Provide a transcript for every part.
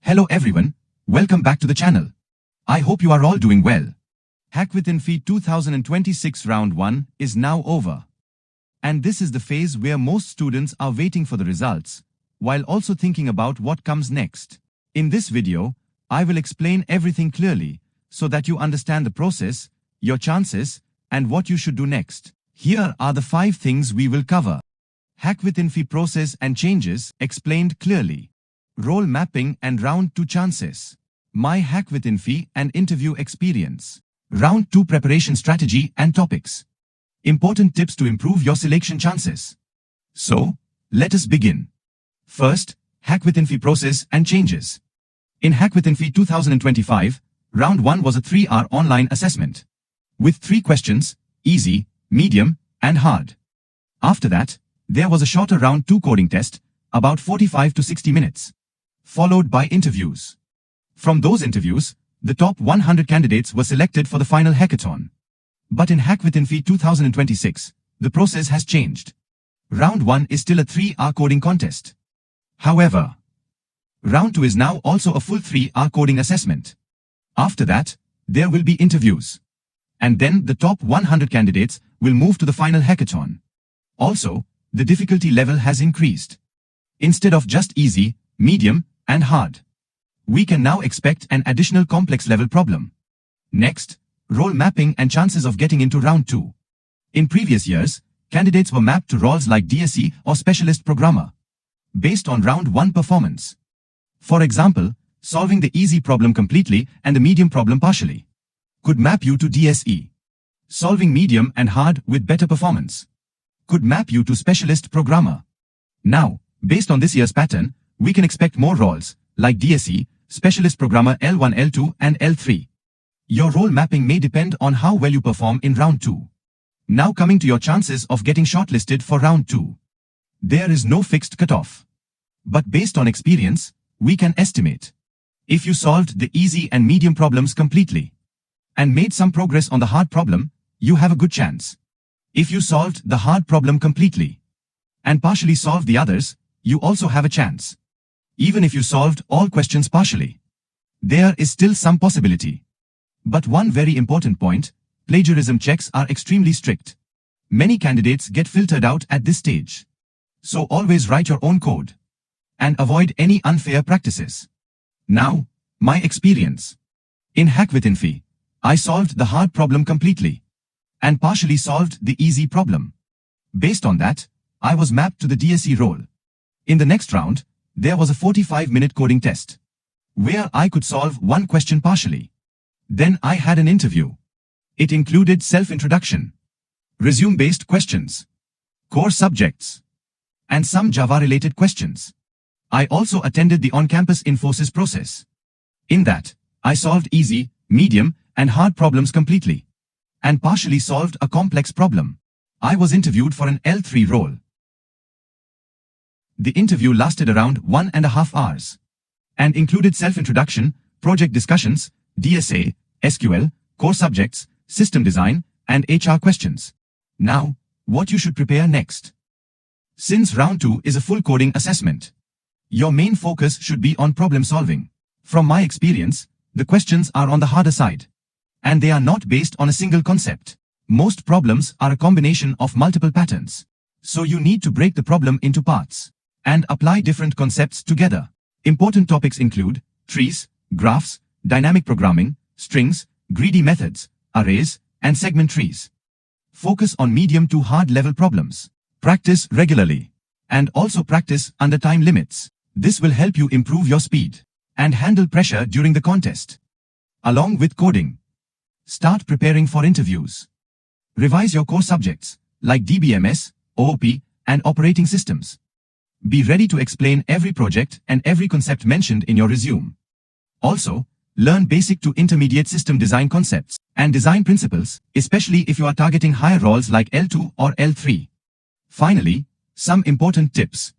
Hello everyone, welcome back to the channel. I hope you are all doing well. HackWithInfy 2026 Round 1 is now over. And this is the phase where most students are waiting for the results, while also thinking about what comes next. In this video, I will explain everything clearly, so that you understand the process, your chances, and what you should do next. Here are the 5 things we will cover. HackWithInfy process and changes explained clearly. Role mapping and Round 2 chances. My HackWithInfy and interview experience. Round 2 preparation strategy and topics. Important tips to improve your selection chances. So, let us begin. First, HackWithInfy process and changes. In HackWithInfy 2025, Round 1 was a 3-hour online assessment. With 3 questions, easy, medium, and hard. After that, there was a shorter Round 2 coding test, about 45 to 60 minutes. Followed by interviews. From those interviews, the top 100 candidates were selected for the final hackathon. But in HackWithInfy 2026, the process has changed. Round 1 is still a 3-hour coding contest. However, Round 2 is now also a full 3-hour coding assessment. After that, there will be interviews. And then the top 100 candidates will move to the final hackathon. Also, the difficulty level has increased. Instead of just easy, medium, and hard, we can now expect an additional complex level problem. Next, role mapping and chances of getting into Round 2. In previous years, candidates were mapped to roles like DSE or specialist programmer, based on Round 1 performance. For example, solving the easy problem completely and the medium problem partially could map you to DSE. Solving medium and hard with better performance could map you to specialist programmer. Now, based on this year's pattern, we can expect more roles, like DSE, specialist programmer L1, L2, and L3. Your role mapping may depend on how well you perform in Round 2. Now coming to your chances of getting shortlisted for Round 2. There is no fixed cutoff. But based on experience, we can estimate. If you solved the easy and medium problems completely, and made some progress on the hard problem, you have a good chance. If you solved the hard problem completely, and partially solved the others, you also have a chance. Even if you solved all questions partially, there is still some possibility. But one very important point, plagiarism checks are extremely strict. Many candidates get filtered out at this stage. So always write your own code and avoid any unfair practices. Now, my experience. In HackWithInfy, I solved the hard problem completely and partially solved the easy problem. Based on that, I was mapped to the DSE role. In the next round, there was a 45-minute coding test, where I could solve one question partially. Then I had an interview. It included self-introduction, resume-based questions, core subjects, and some Java-related questions. I also attended the on-campus Infosys process. In that, I solved easy, medium, and hard problems completely, and partially solved a complex problem. I was interviewed for an L3 role. The interview lasted around 1.5 hours and included self-introduction, project discussions, DSA, SQL, core subjects, system design, and HR questions. Now, what you should prepare next. Since Round 2 is a full coding assessment, your main focus should be on problem solving. From my experience, the questions are on the harder side, and they are not based on a single concept. Most problems are a combination of multiple patterns. So you need to break the problem into parts and apply different concepts together. Important topics include trees, graphs, dynamic programming, strings, greedy methods, arrays, and segment trees. Focus on medium to hard level problems. Practice regularly. And also practice under time limits. This will help you improve your speed and handle pressure during the contest. Along with coding, start preparing for interviews. Revise your core subjects, like DBMS, OOP, and operating systems. Be ready to explain every project and every concept mentioned in your resume. Also, learn basic to intermediate system design concepts and design principles, especially if you are targeting higher roles like L2 or L3. Finally, some important tips.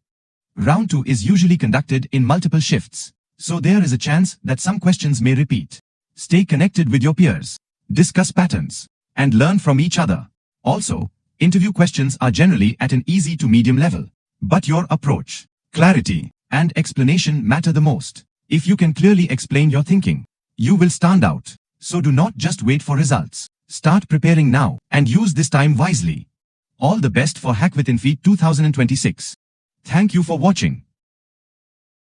Round 2 is usually conducted in multiple shifts, so there is a chance that some questions may repeat. Stay connected with your peers, discuss patterns, and learn from each other. Also, interview questions are generally at an easy to medium level. But your approach, clarity, and explanation matter the most. If you can clearly explain your thinking, you will stand out. So do not just wait for results. Start preparing now and use this time wisely. All the best for HackWithInfy 2026. Thank you for watching.